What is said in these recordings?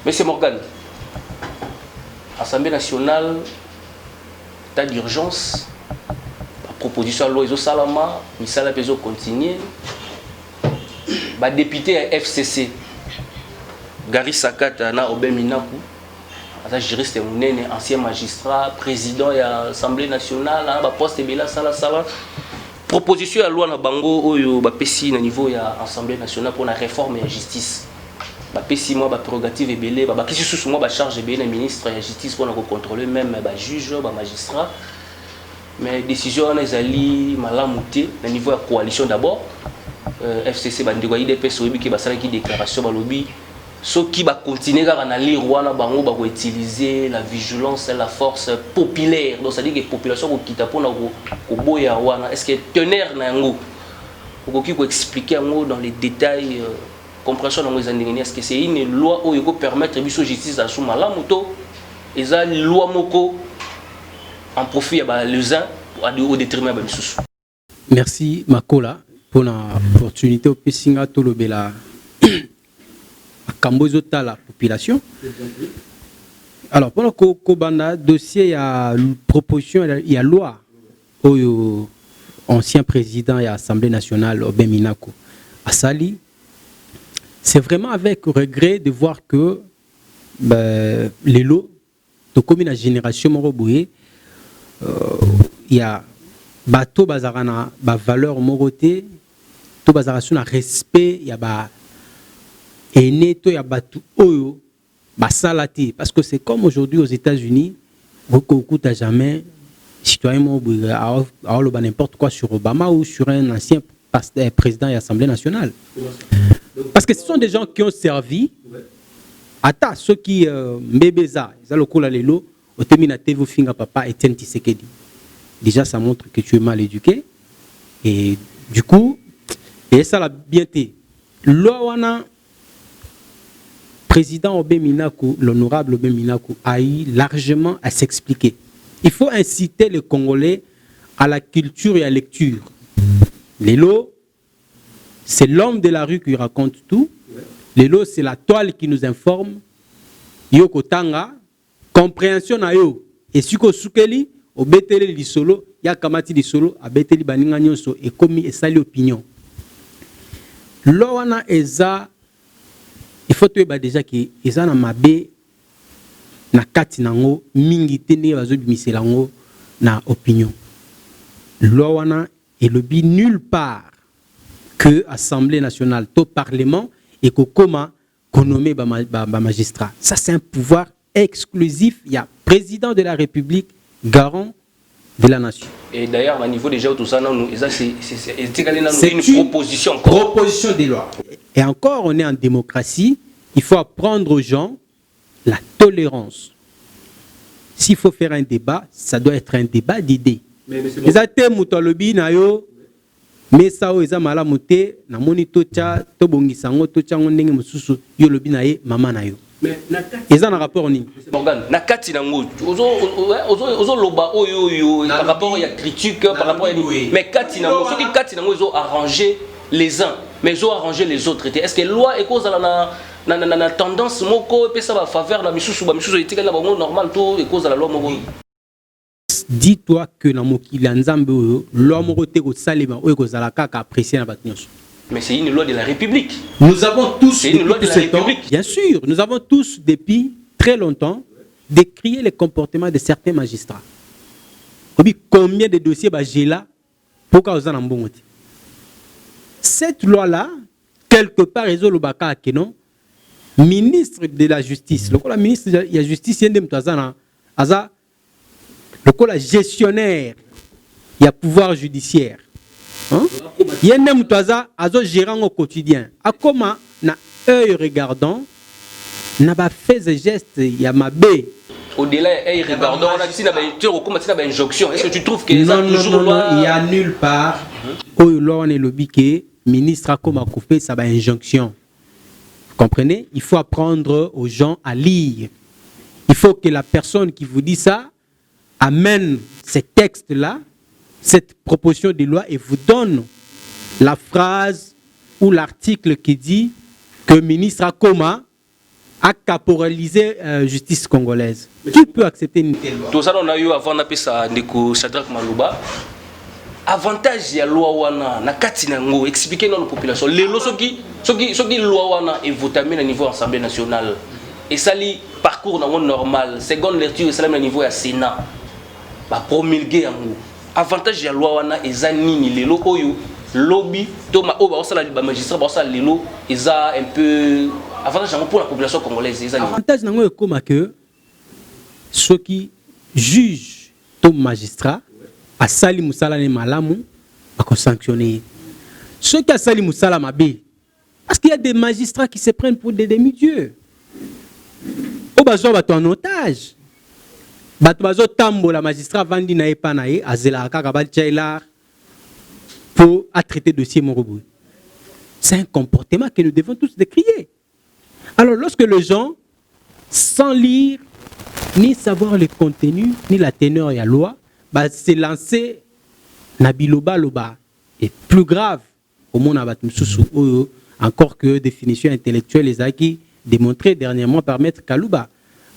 Monsieur Morgan, Assemblée nationale, état d'urgence, la proposition de loi est au Salama, Misala Peso continue. Le député FCC, Gary Sakata, na Obem Minaku, juriste munene, ancien magistrat, président de l'Assemblée nationale, poste de Bela Sala Sala. Proposition de loi na bango oyo bapesi na niveau ya Assemblée nationale pour la réforme de la justice. Bapesi moi ba prérogative ebele, bakisi sous moi ba charge ebele na ministre de la justice pour contrôler même ba juge, ba magistrat. Mais décision on ezali malamuté na niveau de la coalition d'abord. FCC bandeko IDPS oyebi ke basala ki déclaration balobi ceux qui va continuer à lire wana bango ba utiliser la vigilance et la force populaire. Donc ça dit que la population ko kita pona ko boya wana est-ce que tenir na yango ko expliquer yango dans les détails compréhension dans les années est-ce que c'est une loi où il peut permettre biso justice à sous malamu to eza loi moko en profit ya les uns au détriment ba biso. Merci Makola pour l'opportunité au Pessinga Tolobela Kambozota la population. Alors pour le Kobanda dossier il y a proposition il y a loi au ancien président et Assemblée nationale Obem Minaku Asali. C'est vraiment avec regret de voir que les lots de comme la génération Moroboué il y a bateau bazarana ba valeur moroté to bazaration na respect il y a ba aîné to ya batu oyo ba salati parce que c'est comme aujourd'hui aux États-Unis beaucoup t'as jamais citoyen mobile à n'importe quoi sur Obama ou sur un ancien président de l'Assemblée nationale parce que ce sont des gens qui ont servi ata ceux qui mbebeza ils ont le lelo au termine TV finga papa Etienne Tshisekedi. Déjà ça montre que tu es mal éduqué et du coup et ça l'a bien été l'ouana président Obem Minaku, l'honorable Obem Minaku a eu largement à s'expliquer. Il faut inciter les Congolais à la culture et à la lecture. Lélo, c'est l'homme de la rue qui raconte tout. Lélo, c'est la toile qui nous informe. Yoko Tanga, compréhension na yo. Et suko sukeli, au betele li solo, ya kamati li solo, a beteli baninga nyonso, et komi et sali opinion. Loana eza il faut que déjà que eza na mabe na kati nango mingi tene bazo bimiselango na opinion. Loana est lobby nulle part que Assemblée nationale, tout parlement et que comment nommer ba magistrat. Ça c'est un pouvoir exclusif, il y a président de la République, garant de la nation. Et d'ailleurs, au niveau déjà tout ça, c'est une proposition. Proposition de loi. Et encore, on est en démocratie. Il faut apprendre aux gens la tolérance. S'il faut faire un débat, ça doit être un débat d'idées. Les athèmes mutalobi na yo, mais ça eza malamuté na moni tocha to bongisango tocha ndenge mususu yo lobi na ye mama na yo. Ils ont un rapport ni. Morgan, na kati nango, ozo loba oyo par rapport à critique par rapport à mais kati nango, ceux qui kati nango ils ont arrangé les uns, mais ils ont arrangé les autres. Est-ce que loi est cause na tendance moko et ça va faveur la misusu ba misusu etika na bango normal tout et cause la loi moko. Dis-toi que na mokili nzambe oyo loi moko te ko salema oyo ko zala kaka apprécier na batnyonso. Mais c'est une loi de la République. Nous avons tous, une loi de la République. Bien sûr, nous avons tous depuis très longtemps décrié les comportements de certains magistrats. Combien de dossiers j'ai là pour cause en bon. Cette loi-là, quelque part, ils ont le baka non. Ministre de la Justice, le ministre de la Justice, il y a le gestionnaire, il y a pouvoir judiciaire. Il y a un mutaza azo gérant au quotidien. A comment na œil regardant n'a pas fait des gestes il y a ma bé. Au-delà œil regardant on a dit na ba injonction. Est-ce que tu trouves que non, toujours loi il y a nulle part où l'on est le biquet ministre a comme coupé ça ba injonction. Comprenez? Il faut apprendre aux gens à lire. Il faut que la personne qui vous dit ça amène ces textes là, cette proposition de loi et vous donne la phrase ou l'article qui dit que le ministre Akoma à caporaliser justice congolaise. Qui peut accepter une telle loi? Tout ça, on a eu avant d'appeler ça Ndeko Shadrach Malouba. Avantage ya loi wana na kati nango expliquer dans la population. Les lois soki loi wana est voté à niveau Assemblée nationale. Et ça li parcours dans monde normal. Seconde lecture et ça le niveau ya Sénat. Ba promulguer yango. Avantage ya loi wana ezani ni lelo oyo lobby toma o ba sala ba magistrat ba sala lelo eza un peu avantage pour la population congolaise ezani. Avantage nango comme que ceux qui jugent tom magistrat a sali musala ne malamu a sanctionner. Ceux qui a sali musala mabe parce qu'il y a des magistrats qui se prennent pour des demi-dieux. Au bazo bato en otage. Bato bazo tambo la magistrat vandi na epa na e azela kaka ba tchailar pour à traiter dossier Morobo. C'est un comportement que nous devons tous décrier. Alors lorsque les gens sans lire ni savoir le contenu ni la teneur de la loi bah se lancer na biloba loba et plus grave au monde abat mususu encore que définition intellectuelle les acquis démontré dernièrement par maître Kalouba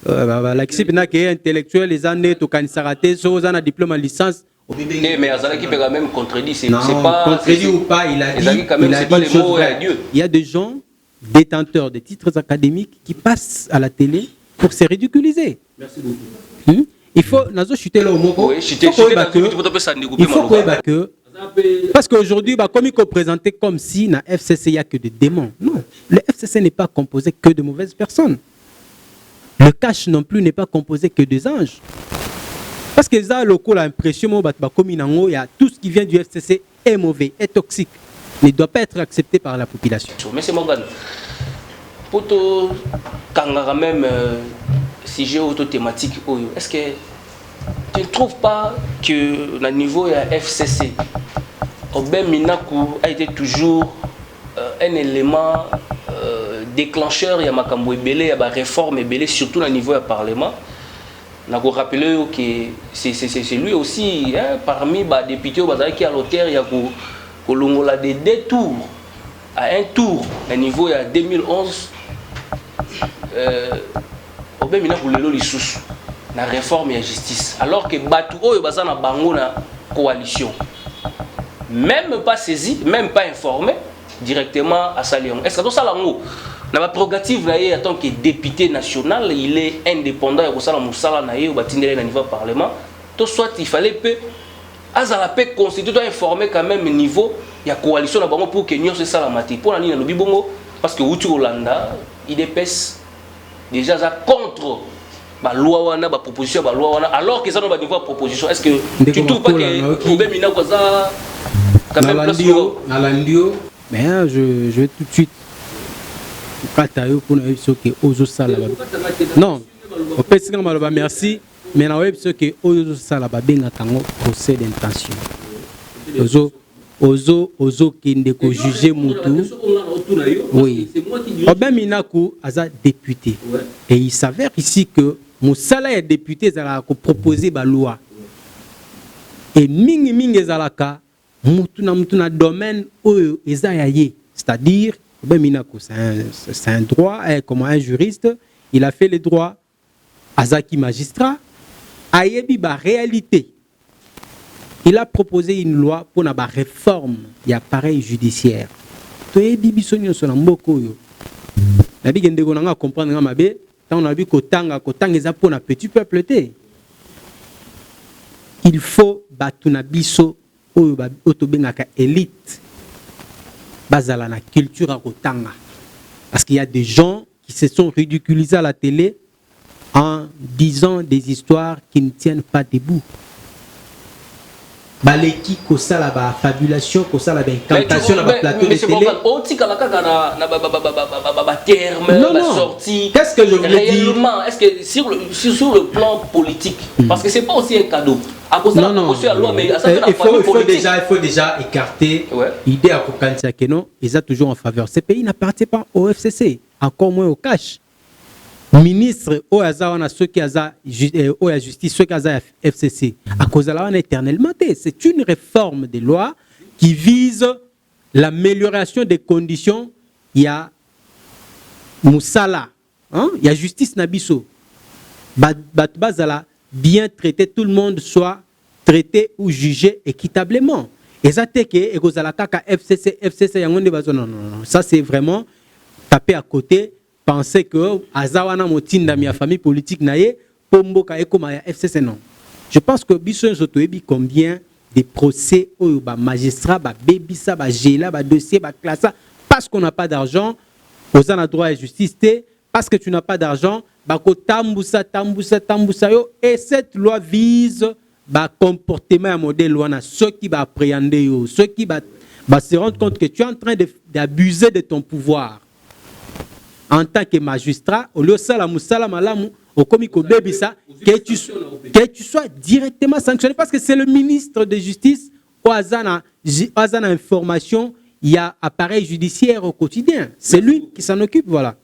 l'accepte na que intellectuel les années to kanisarate so za diplôme en licence mais Azalaki peut quand même contredit c'est pas contredit ou pas il a dit quand même c'est pas les mots à Dieu. Il y a des gens détenteurs de titres académiques qui passent à la télé pour se ridiculiser. Merci beaucoup. Il faut nazo chuter là au moko. Il faut que parce qu'aujourd'hui comme il faut présenter comme si na FCC il y a que des démons. Non, le FCC n'est pas composé que de mauvaises personnes. Le cash non plus n'est pas composé que des anges. Parce que ça locaux l'impression comme il y a tout ce qui vient du FCC est mauvais, est toxique, ne doit pas être accepté par la population. Mais c'est Morgan. Pour tout quand même sujet auto-thématique, est-ce que tu ne trouves pas que au niveau de la FCC, Obem Minakou a été toujours un élément déclencheur, il y a Makambo Ebele, il y a réforme Ebele, surtout au niveau du Parlement. Je vous rappelle que c'est lui aussi, hein, parmi les députés qui a l'auteur, il y a des détours à un tour au niveau de 2011. Obem Minakou lelo lisusu na réforme et la justice alors que batu oyo baza na bango na coalition même pas saisi même pas informé directement à Salion. Est-ce que tout ça là na ba prérogative na en tant que député national il est indépendant et ko sala musala na ye ou batindele na niveau parlement to soit il fallait peu azala pe constituer doit informer quand même niveau ya coalition na bango pour que nyonso sala mati pour na nini na lobi bongo parce que Utu Olanda il dépêche déjà ça contre la loi wana ba proposition ba loi wana alors que ça no ba niveau proposition est-ce que tu trouves pas que Obem Minakou ça quand même place Nalandio mais je vais tout de suite pour ceux qui osent ça là non au petit maloba merci mais na web ceux qui osent ça là ba benga kango procès d'intention ozo qui ne ko juger mutu oui Obem Minakou aza député et il s'avère ici que Moussala est député zala ko proposer ba loi et mingi zalaka mutu na domaine oyo eza yaye c'est-à-dire Obem Minakou c'est un droit comme un juriste il a fait les droits azaki magistrat ayebi ba réalité. Il a proposé une loi pour la réforme de l'appareil judiciaire. Tu es bibisonio sur l'amboko yo. La big ndeko nanga comprendre nga mabe, tant on a vu kotanga eza pour na petit peuple té. Il faut batuna biso oyo ba otobengaka élite. Bazala na culture à kotanga. Parce qu'il y a des gens qui se sont ridiculisés à la télé en disant des histoires qui ne tiennent pas debout. Baleki kosala ba fabulation kosala ba incantation na ba plateau de télé on tika la kaka na ba terme la sortie qu'est-ce que je voulais réellement est-ce que sur le plan politique parce que c'est pas aussi un cadeau à cause de la loi mais il faut déjà écarter l'idée à kokanisa que non ils ont toujours en faveur ces pays n'appartiennent pas au FCC encore moins au cash ministre au hasard on a ceux qui a justice ceux qui a FCC à cause de la on éternellement c'est une réforme des lois qui vise l'amélioration des conditions il y a Moussala il y a justice nabiso. Bazala bien traité, tout le monde soit traité ou jugé équitablement. Et ça c'est que ekozala kaka FCC yangonde bazo non. Ça c'est vraiment taper à côté, penser que azawana motinda mi famille politique naie pomboka ekoma ya FCC non. Je pense que biso zotoyebi combien des procès où ba magistrat ba bebisa ba gela ba dossier ba classe parce qu'on n'a pas d'argent, aux en droit et justice parce que tu n'as pas d'argent, bako tambusa yo, et cette loi vise ba comportement à modèle wana ceux qui va appréhender yo, ceux qui va se rendre compte que tu es en train d'abuser de ton pouvoir en tant que magistrat au lieu sala musala malamu au komiko bebisa que tu sois directement sanctionné parce que c'est le ministre de justice au azana information, il y a appareil judiciaire au quotidien, c'est lui qui s'en occupe, voilà.